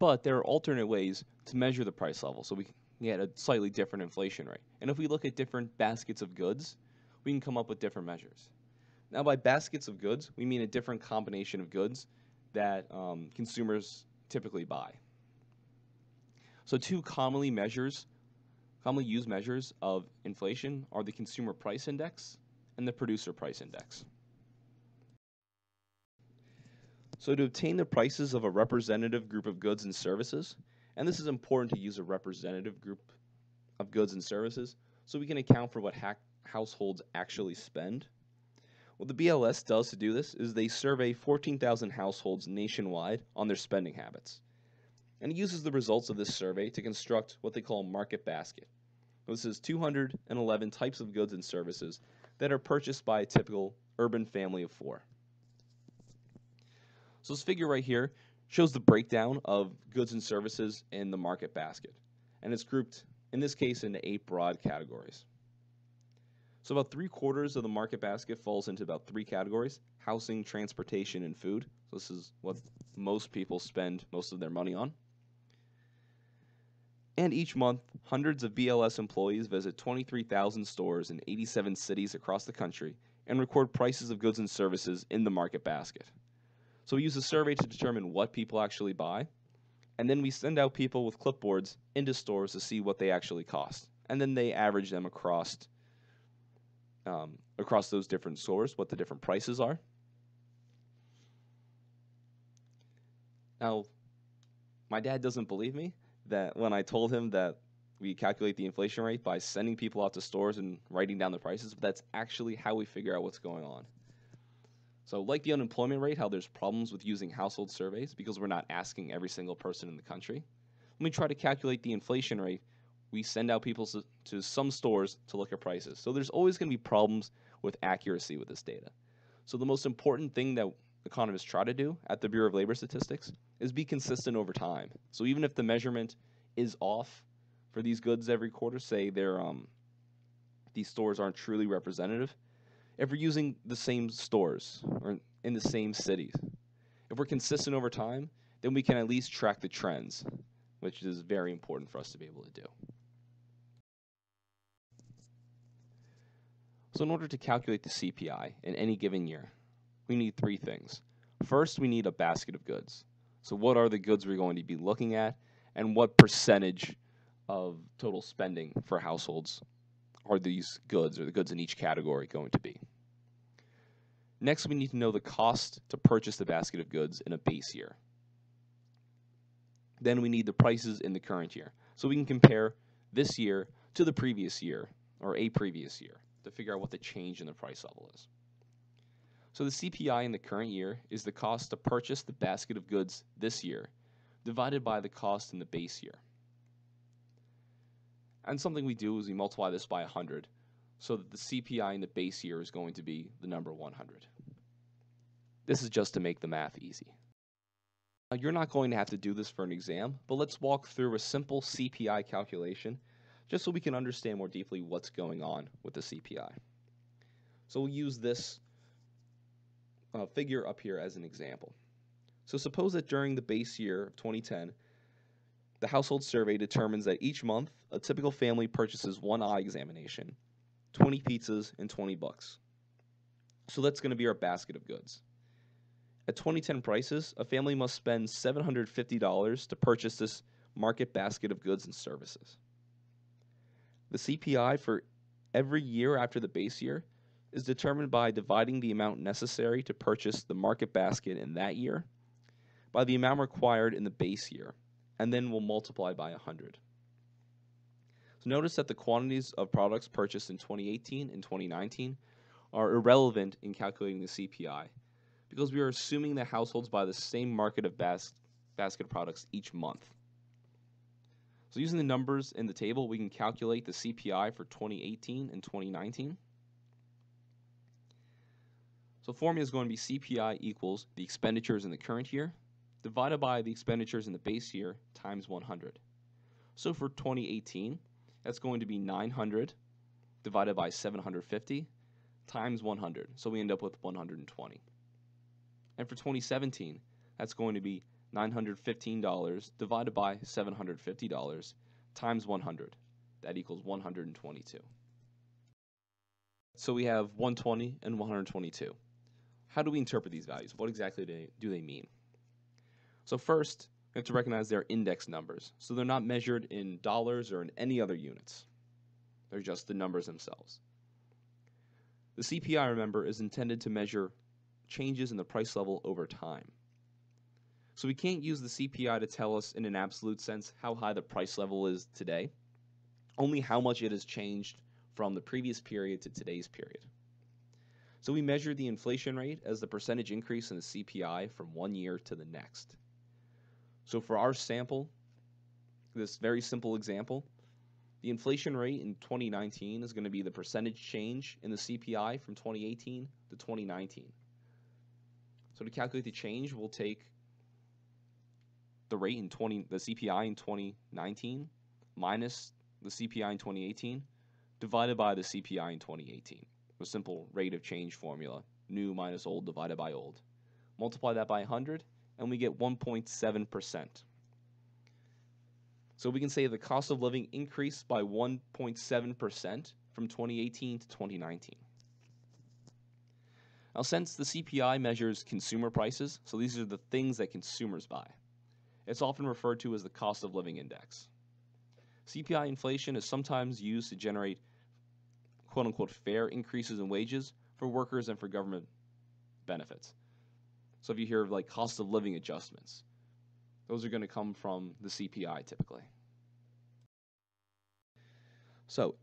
But there are alternate ways to measure the price level, so we can get a slightly different inflation rate. And if we look at different baskets of goods, we can come up with different measures. Now, by baskets of goods, we mean a different combination of goods that consumers typically buy. So two commonly used measures of inflation are the consumer price index and the producer price index. So to obtain the prices of a representative group of goods and services, and this is important to use a representative group of goods and services so we can account for what households actually spend. What the BLS does to do this is they survey 14,000 households nationwide on their spending habits. And it uses the results of this survey to construct what they call a market basket. This is 211 types of goods and services that are purchased by a typical urban family of 4. So this figure right here shows the breakdown of goods and services in the market basket. And it's grouped, in this case, into 8 broad categories. So about 3/4 of the market basket falls into about 3 categories: housing, transportation, and food. So this is what most people spend most of their money on. And each month, hundreds of BLS employees visit 23,000 stores in 87 cities across the country and record prices of goods and services in the market basket. So we use a survey to determine what people actually buy, and then we send out people with clipboards into stores to see what they actually cost. And then they average them across those different stores, what the different prices are. Now, my dad doesn't believe me that when I told him that we calculate the inflation rate by sending people out to stores and writing down the prices, but that's actually how we figure out what's going on. So like the unemployment rate, how there's problems with using household surveys because we're not asking every single person in the country, when we try to calculate the inflation rate, we send out people to some stores to look at prices. So there's always going to be problems with accuracy with this data. So the most important thing that economists try to do at the Bureau of Labor Statistics is be consistent over time. So even if the measurement is off for these goods every quarter, say these stores aren't truly representative, if we're using the same stores or in the same cities, if we're consistent over time, then we can at least track the trends, which is very important for us to be able to do. So in order to calculate the CPI in any given year, we need 3 things. First, we need a basket of goods. So what are the goods we're going to be looking at, and what percentage of total spending for households are these goods, or the goods in each category, going to be? Next, we need to know the cost to purchase the basket of goods in a base year. Then we need the prices in the current year, so we can compare this year to the previous year, or a previous year, to figure out what the change in the price level is. So the CPI in the current year is the cost to purchase the basket of goods this year, divided by the cost in the base year. And something we do is we multiply this by 100, so that the CPI in the base year is going to be the number 100. This is just to make the math easy. Now, you're not going to have to do this for an exam, but let's walk through a simple CPI calculation just so we can understand more deeply what's going on with the CPI. So we'll use this figure up here as an example. So suppose that during the base year of 2010, the household survey determines that each month a typical family purchases 1 eye examination, 20 pizzas, and 20 books. So that's going to be our basket of goods. At 2010 prices, a family must spend $750 to purchase this market basket of goods and services. The CPI for every year after the base year is determined by dividing the amount necessary to purchase the market basket in that year by the amount required in the base year, and then we'll multiply by 100. So notice that the quantities of products purchased in 2018 and 2019 are irrelevant in calculating the CPI because we are assuming that households buy the same market of basket of products each month. So using the numbers in the table, we can calculate the CPI for 2018 and 2019. So the formula is going to be CPI equals the expenditures in the current year divided by the expenditures in the base year times 100. So for 2018, that's going to be 900 divided by 750 times 100. So we end up with 120. And for 2017, that's going to be $915 divided by $750 times 100. That equals 122. So we have 120 and 122. How do we interpret these values? What exactly do they mean? So first, we have to recognize they're index numbers. So they're not measured in dollars or in any other units. They're just the numbers themselves. The CPI, remember, is intended to measure changes in the price level over time. So we can't use the CPI to tell us in an absolute sense how high the price level is today, only how much it has changed from the previous period to today's period. So we measure the inflation rate as the percentage increase in the CPI from one year to the next. So for our sample, this very simple example, the inflation rate in 2019 is going to be the percentage change in the CPI from 2018 to 2019. So to calculate the change, we'll take the rate in the CPI in 2019 minus the CPI in 2018 divided by the CPI in 2018. A simple rate of change formula, new minus old divided by old. Multiply that by 100 and we get 1.7%. So we can say the cost of living increased by 1.7% from 2018 to 2019. Now, since the CPI measures consumer prices, so these are the things that consumers buy, it's often referred to as the cost of living index. CPI inflation is sometimes used to generate quote-unquote fair increases in wages for workers and for government benefits. So if you hear of like cost of living adjustments, those are going to come from the CPI typically. So,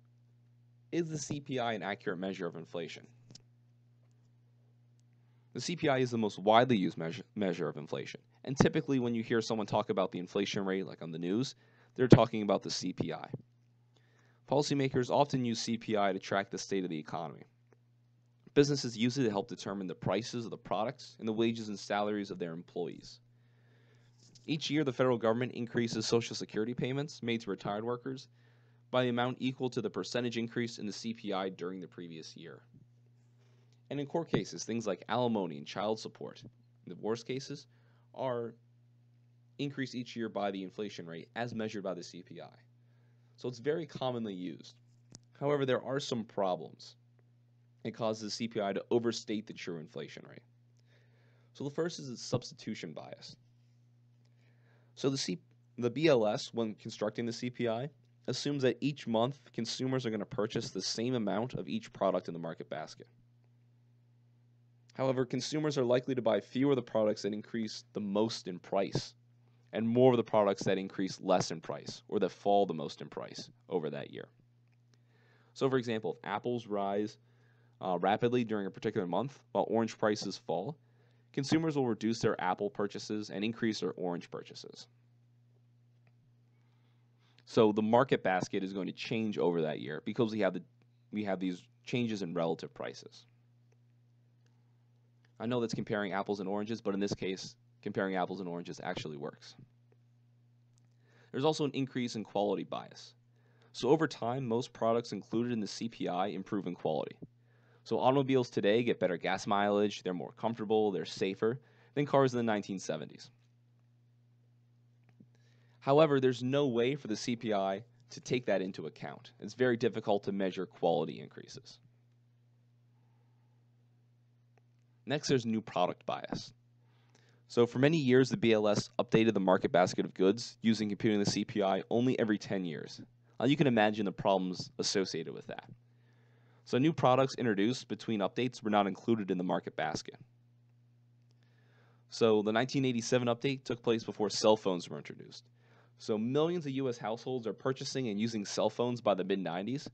is the CPI an accurate measure of inflation? The CPI is the most widely used measure of inflation. And typically when you hear someone talk about the inflation rate, like on the news, they're talking about the CPI. Policymakers often use CPI to track the state of the economy. Businesses use it to help determine the prices of the products and the wages and salaries of their employees. Each year, the federal government increases Social Security payments made to retired workers by the amount equal to the percentage increase in the CPI during the previous year. And in court cases, things like alimony and child support, in divorce cases, are increased each year by the inflation rate as measured by the CPI. So it's very commonly used. However, there are some problems. It causes the CPI to overstate the true inflation rate. So the first is its substitution bias. So the BLS, when constructing the CPI, assumes that each month consumers are going to purchase the same amount of each product in the market basket. However, consumers are likely to buy fewer of the products that increase the most in price and more of the products that increase less in price or that fall the most in price over that year. So for example, if apples rise rapidly during a particular month while orange prices fall, consumers will reduce their apple purchases and increase their orange purchases. So the market basket is going to change over that year because we have these changes in relative prices. I know that's comparing apples and oranges, but in this case, comparing apples and oranges actually works. There's also an increase in quality bias. So over time, most products included in the CPI improve in quality. So automobiles today get better gas mileage, they're more comfortable, they're safer than cars in the 1970s. However, there's no way for the CPI to take that into account. It's very difficult to measure quality increases. Next, there's new product bias. So for many years, the BLS updated the market basket of goods using computing the CPI only every 10 years. You can imagine the problems associated with that. So new products introduced between updates were not included in the market basket. So the 1987 update took place before cell phones were introduced. So millions of US households are purchasing and using cell phones by the mid-90s,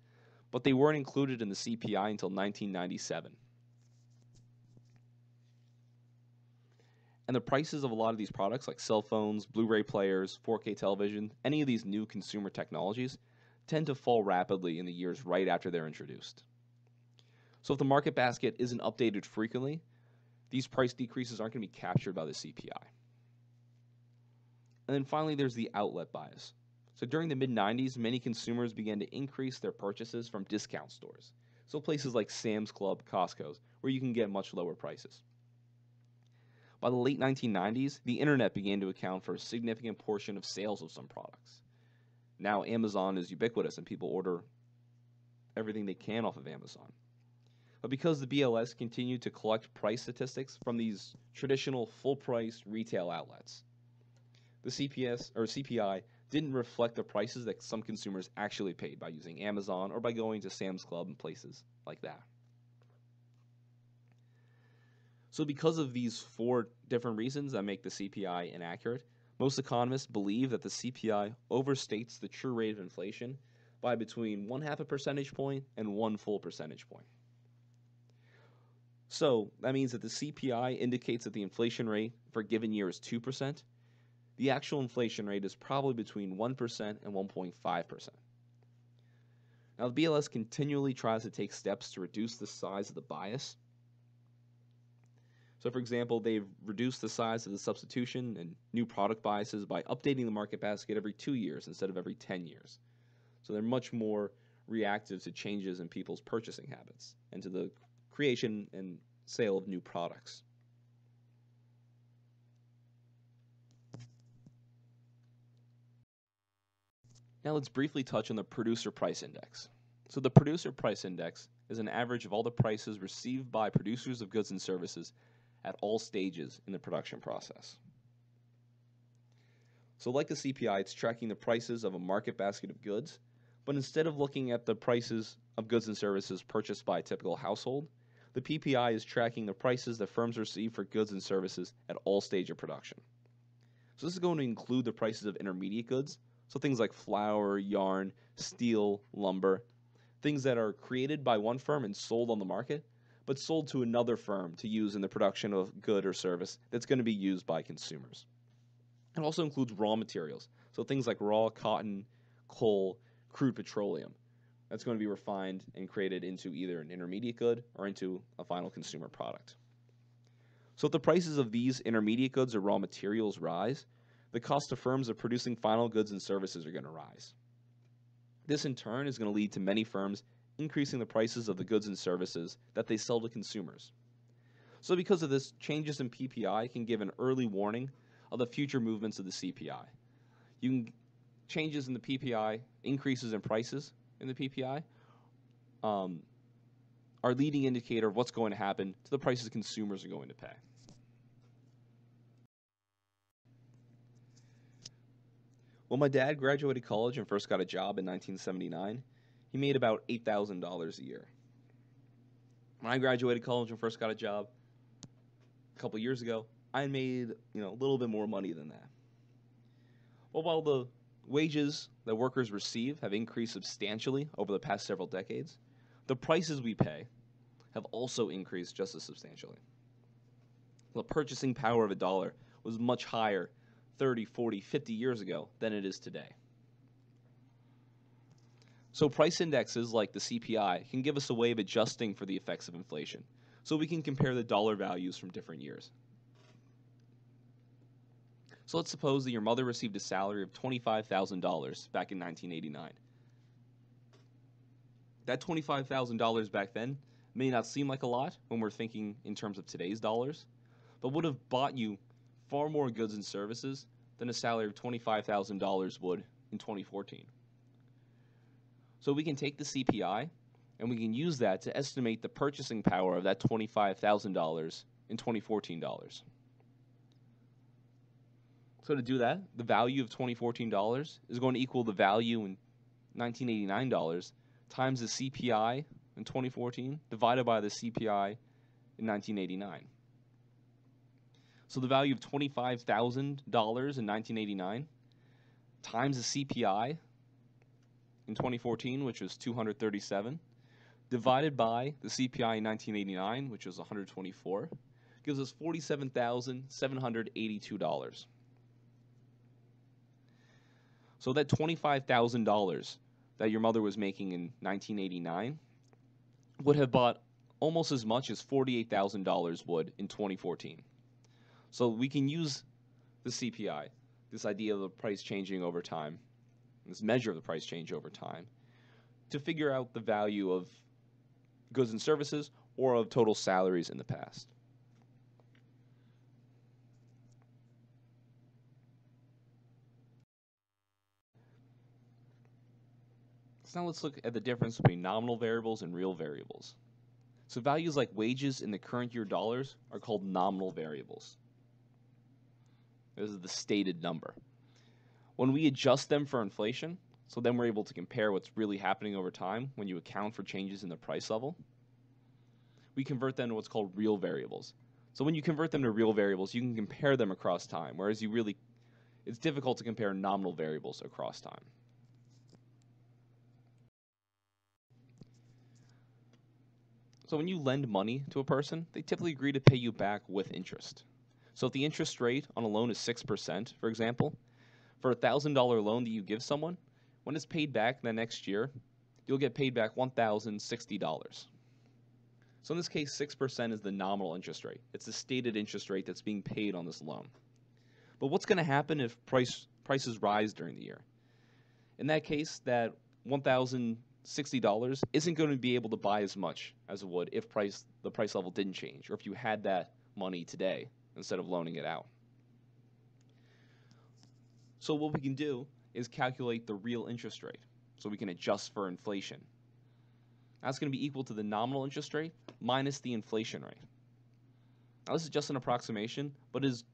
but they weren't included in the CPI until 1997. And the prices of a lot of these products, like cell phones, Blu-ray players, 4K television, any of these new consumer technologies, tend to fall rapidly in the years right after they're introduced. So if the market basket isn't updated frequently, these price decreases aren't going to be captured by the CPI. And then finally, there's the outlet bias. So during the mid-90s, many consumers began to increase their purchases from discount stores. So places like Sam's Club, Costco's, where you can get much lower prices. By the late 1990s, the internet began to account for a significant portion of sales of some products. Now Amazon is ubiquitous and people order everything they can off of Amazon. But because the BLS continued to collect price statistics from these traditional full-price retail outlets, the CPI didn't reflect the prices that some consumers actually paid by using Amazon or by going to Sam's Club and places like that. So because of these 4 different reasons that make the CPI inaccurate, most economists believe that the CPI overstates the true rate of inflation by between 1/2 percentage point and 1 full percentage point. So that means that the CPI indicates that the inflation rate for a given year is 2%. The actual inflation rate is probably between 1% and 1.5%. Now, the BLS continually tries to take steps to reduce the size of the bias. So, for example, they've reduced the size of the substitution and new product biases by updating the market basket every 2 years instead of every 10 years. So they're much more reactive to changes in people's purchasing habits and to the creation and sale of new products. Now let's briefly touch on the Producer Price Index. So the Producer Price Index is an average of all the prices received by producers of goods and services at all stages in the production process. So like the CPI, it's tracking the prices of a market basket of goods, but instead of looking at the prices of goods and services purchased by a typical household, the PPI is tracking the prices that firms receive for goods and services at all stages of production. So this is going to include the prices of intermediate goods, so things like flour, yarn, steel, lumber, things that are created by one firm and sold on the market, but sold to another firm to use in the production of good or service that's going to be used by consumers. It also includes raw materials, so things like raw cotton, coal, crude petroleum. That's going to be refined and created into either an intermediate good or into a final consumer product. So if the prices of these intermediate goods or raw materials rise, the cost to firms of producing final goods and services are going to rise. This in turn is going to lead to many firms increasing the prices of the goods and services that they sell to consumers. So because of this, changes in PPI can give an early warning of the future movements of the CPI. Changes in the PPI, increases in prices in the PPI, are a leading indicator of what's going to happen to the prices consumers are going to pay. When my dad graduated college and first got a job in 1979, he made about $8,000 a year. When I graduated college and first got a job a couple years ago, I made a little bit more money than that. Well, while the wages that workers receive have increased substantially over the past several decades, the prices we pay have also increased just as substantially. The purchasing power of a dollar was much higher 30, 40, 50 years ago than it is today. So price indexes like the CPI can give us a way of adjusting for the effects of inflation, so we can compare the dollar values from different years. So let's suppose that your mother received a salary of $25,000 back in 1989. That $25,000 back then may not seem like a lot when we're thinking in terms of today's dollars, but would have bought you far more goods and services than a salary of $25,000 would in 2014. So we can take the CPI and we can use that to estimate the purchasing power of that $25,000 in 2014 dollars. So to do that, the value of 2014 dollars is going to equal the value in 1989 dollars times the CPI in 2014 divided by the CPI in 1989. So the value of $25,000 in 1989 times the CPI in 2014, which was 237, divided by the CPI in 1989, which was 124, gives us $47,782. So that $25,000 that your mother was making in 1989 would have bought almost as much as $48,000 would in 2014. So we can use the CPI, this idea of the price changing over time, this measure of the price change over time, to figure out the value of goods and services or of total salaries in the past. So now let's look at the difference between nominal variables and real variables. So values like wages in the current year dollars are called nominal variables. This is the stated number. When we adjust them for inflation, so then we're able to compare what's really happening over time when you account for changes in the price level, we convert them to what's called real variables. So when you convert them to real variables, you can compare them across time, whereas it's difficult to compare nominal variables across time. So when you lend money to a person, they typically agree to pay you back with interest. So if the interest rate on a loan is 6%, for example, for a $1,000 loan that you give someone, when it's paid back the next year, you'll get paid back $1,060. So in this case, 6% is the nominal interest rate. It's the stated interest rate that's being paid on this loan. But what's going to happen if prices rise during the year? In that case, that $1,060 isn't going to be able to buy as much as it would if the price level didn't change, or if you had that money today instead of loaning it out. So what we can do is calculate the real interest rate, so we can adjust for inflation. That's going to be equal to the nominal interest rate minus the inflation rate. Now this is just an approximation, but is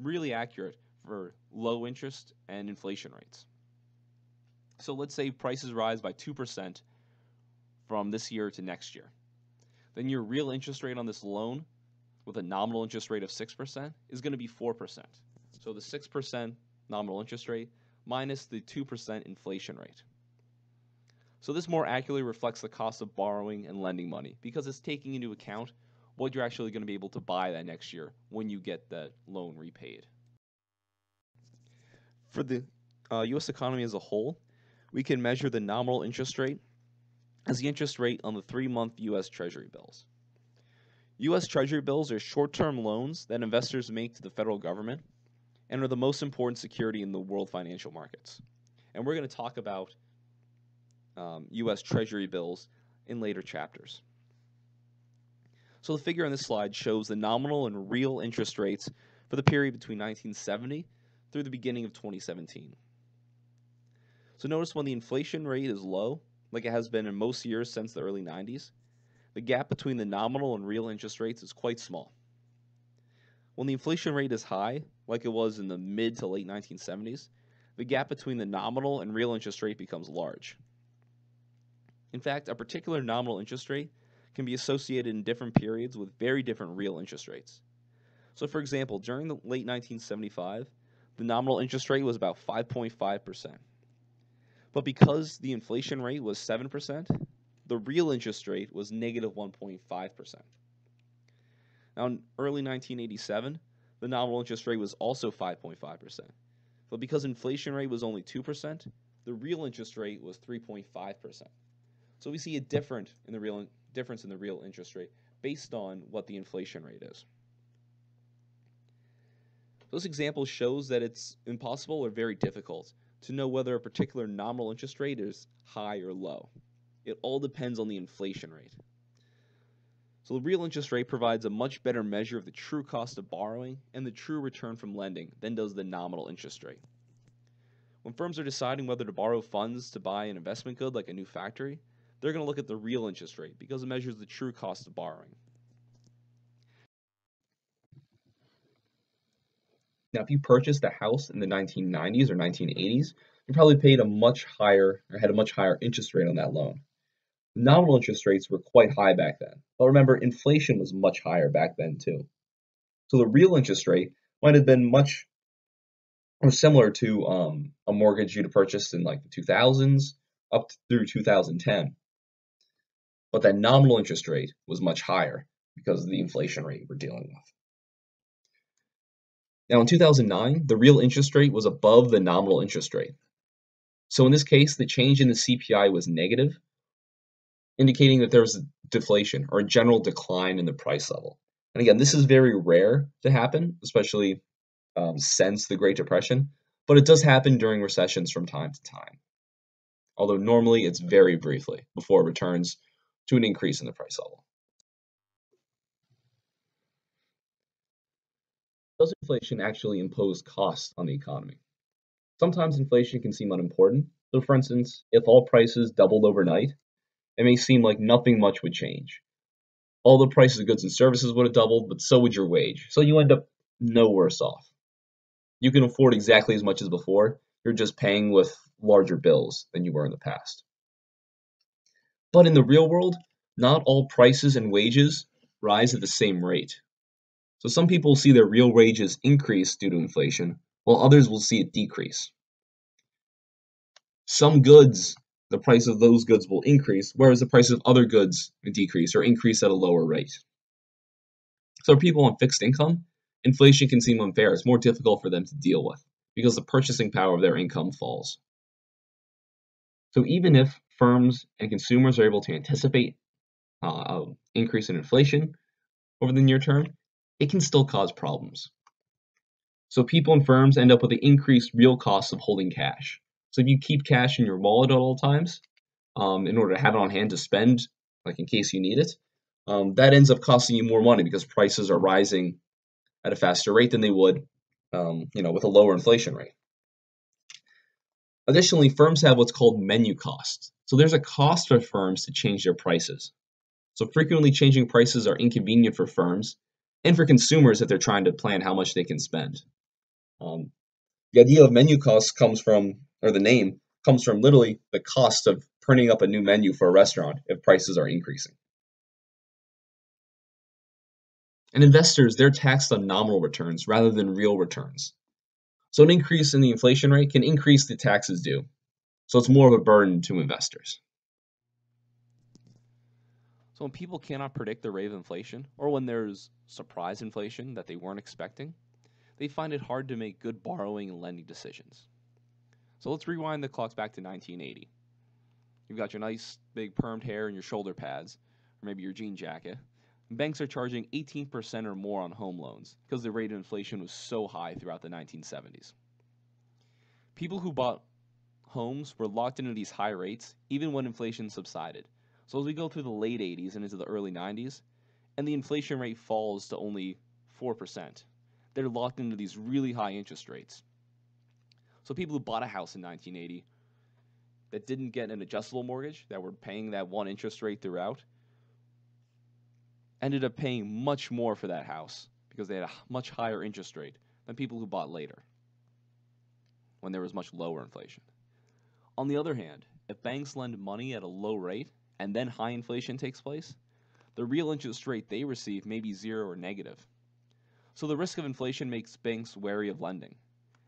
really accurate for low interest and inflation rates. So let's say prices rise by 2% from this year to next year. Then your real interest rate on this loan with a nominal interest rate of 6% is going to be 4%. So the 6% nominal interest rate minus the 2% inflation rate. So this more accurately reflects the cost of borrowing and lending money because it's taking into account what you're actually going to be able to buy that next year when you get that loan repaid. For the U.S. economy as a whole, we can measure the nominal interest rate as the interest rate on the 3-month U.S. Treasury bills. U.S. Treasury bills are short-term loans that investors make to the federal government and are the most important security in the world financial markets. And we're going to talk about U.S. Treasury bills in later chapters. So the figure on this slide shows the nominal and real interest rates for the period between 1970 through the beginning of 2017. So notice when the inflation rate is low, like it has been in most years since the early 90s, the gap between the nominal and real interest rates is quite small. When the inflation rate is high, like it was in the mid to late 1970s, the gap between the nominal and real interest rate becomes large. In fact, a particular nominal interest rate can be associated in different periods with very different real interest rates. So for example, during the late 1975, the nominal interest rate was about 5.5%. But because the inflation rate was 7%, the real interest rate was negative 1.5%. Now in early 1987, the nominal interest rate was also 5.5%. But because inflation rate was only 2%, the real interest rate was 3.5%. So we see a difference in the real interest rate based on what the inflation rate is. This example shows that it's impossible or very difficult to know whether a particular nominal interest rate is high or low. It all depends on the inflation rate. So the real interest rate provides a much better measure of the true cost of borrowing and the true return from lending than does the nominal interest rate. When firms are deciding whether to borrow funds to buy an investment good like a new factory, they're going to look at the real interest rate because it measures the true cost of borrowing. Now, if you purchased a house in the 1990s or 1980s, you probably paid a much higher or had a much higher interest rate on that loan. Nominal interest rates were quite high back then, but remember, inflation was much higher back then too. So the real interest rate might have been much or similar to a mortgage you'd have purchased in like the 2000s up through 2010. But that nominal interest rate was much higher because of the inflation rate we're dealing with. Now in 2009, the real interest rate was above the nominal interest rate. So in this case, the change in the CPI was negative, indicating that there was a deflation or a general decline in the price level. And again, this is very rare to happen, especially since the Great Depression, but it does happen during recessions from time to time. Although normally it's very briefly before it returns to an increase in the price level. Does inflation actually impose costs on the economy? Sometimes inflation can seem unimportant, So for instance, if all prices doubled overnight, it may seem like nothing much would change. All the prices of goods and services would have doubled, but so would your wage. So you end up no worse off. You can afford exactly as much as before. You're just paying with larger bills than you were in the past. But in the real world, not all prices and wages rise at the same rate. So some people see their real wages increase due to inflation, while others will see it decrease. Some goods, the price of those goods will increase, whereas the price of other goods decrease or increase at a lower rate. So for people on fixed income, inflation can seem unfair. It's more difficult for them to deal with because the purchasing power of their income falls. So even if firms and consumers are able to anticipate an increase in inflation over the near term, it can still cause problems. So people and firms end up with the increased real costs of holding cash. So if you keep cash in your wallet at all times, in order to have it on hand to spend, like in case you need it, that ends up costing you more money because prices are rising at a faster rate than they would, with a lower inflation rate. Additionally, firms have what's called menu costs. So there's a cost for firms to change their prices. So frequently changing prices are inconvenient for firms and for consumers if they're trying to plan how much they can spend. Um, the idea of menu costs comes from, or the name comes from literally the cost of printing up a new menu for a restaurant if prices are increasing. And investors, they're taxed on nominal returns rather than real returns. So an increase in the inflation rate can increase the taxes due. So it's more of a burden to investors. So when people cannot predict the rate of inflation, or when there's surprise inflation that they weren't expecting, they find it hard to make good borrowing and lending decisions. So let's rewind the clocks back to 1980. You've got your nice big permed hair and your shoulder pads, or maybe your jean jacket. And banks are charging 18% or more on home loans because the rate of inflation was so high throughout the 1970s. People who bought homes were locked into these high rates even when inflation subsided. So as we go through the late 80s and into the early 90s, and the inflation rate falls to only 4%, they're locked into these really high interest rates. So people who bought a house in 1980 that didn't get an adjustable mortgage, that were paying that one interest rate throughout, ended up paying much more for that house because they had a much higher interest rate than people who bought later when there was much lower inflation. On the other hand, if banks lend money at a low rate and then high inflation takes place, the real interest rate they receive may be zero or negative. So the risk of inflation makes banks wary of lending.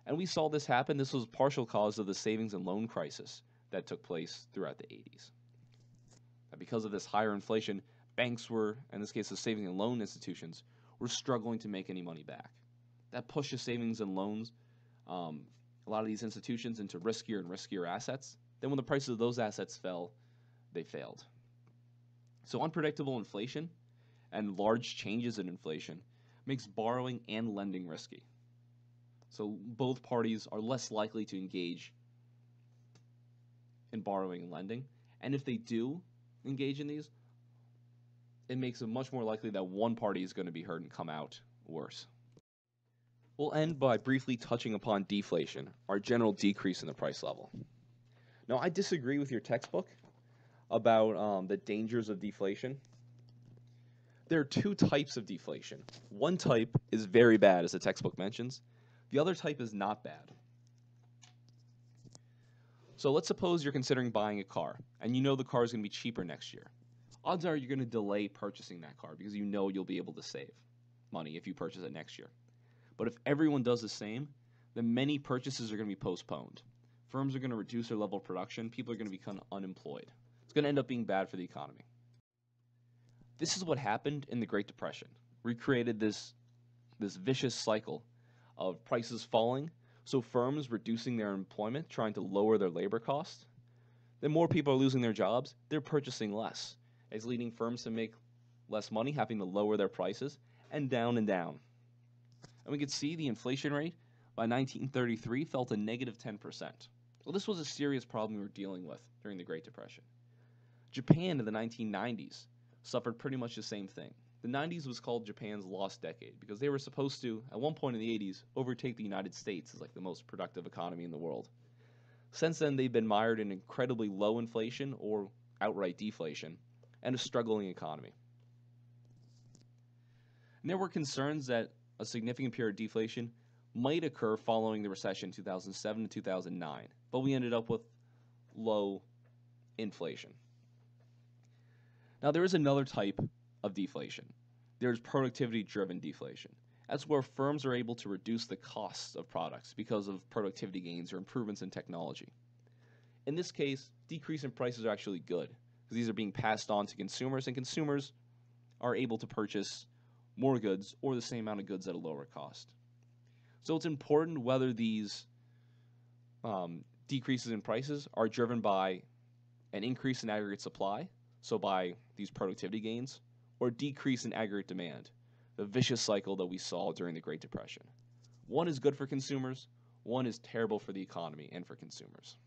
And we saw this happen. This was a partial cause of the savings and loan crisis that took place throughout the 80s. And because of this higher inflation, banks were, in this case the savings and loan institutions, were struggling to make any money back. That pushed the savings and loans, a lot of these institutions, into riskier and riskier assets. Then when the prices of those assets fell, they failed. So unpredictable inflation and large changes in inflation makes borrowing and lending risky. So both parties are less likely to engage in borrowing and lending. And if they do engage in these, it makes it much more likely that one party is going to be hurt and come out worse. We'll end by briefly touching upon deflation, our general decrease in the price level. Now, I disagree with your textbook about the dangers of deflation. There are two types of deflation. One type is very bad, as the textbook mentions. The other type is not bad. So let's suppose you're considering buying a car, and you know the car is going to be cheaper next year. Odds are you're going to delay purchasing that car because you know you'll be able to save money if you purchase it next year. But if everyone does the same, then many purchases are going to be postponed. Firms are going to reduce their level of production. People are going to become unemployed. It's going to end up being bad for the economy. This is what happened in the Great Depression. We created this vicious cycle of prices falling, so firms reducing their employment, trying to lower their labor costs. Then more people are losing their jobs. They're purchasing less. It's leading firms to make less money, having to lower their prices, and down and down. And we could see the inflation rate by 1933 fell to negative 10%. Well, this was a serious problem we were dealing with during the Great Depression. Japan in the 1990s suffered pretty much the same thing. The 90s was called Japan's lost decade because they were supposed to, at one point in the 80s, overtake the United States as like the most productive economy in the world. Since then, they've been mired in incredibly low inflation or outright deflation and a struggling economy. And there were concerns that a significant period of deflation might occur following the recession in 2007 to 2009, but we ended up with low inflation. Now, there is another type of deflation. There's productivity-driven deflation. That's where firms are able to reduce the costs of products because of productivity gains or improvements in technology. In this case, decrease in prices are actually good because these are being passed on to consumers, and consumers are able to purchase more goods or the same amount of goods at a lower cost. So it's important whether these decreases in prices are driven by an increase in aggregate supply, so by these productivity gains, or decrease in aggregate demand, the vicious cycle that we saw during the Great Depression. One is good for consumers, one is terrible for the economy and for consumers.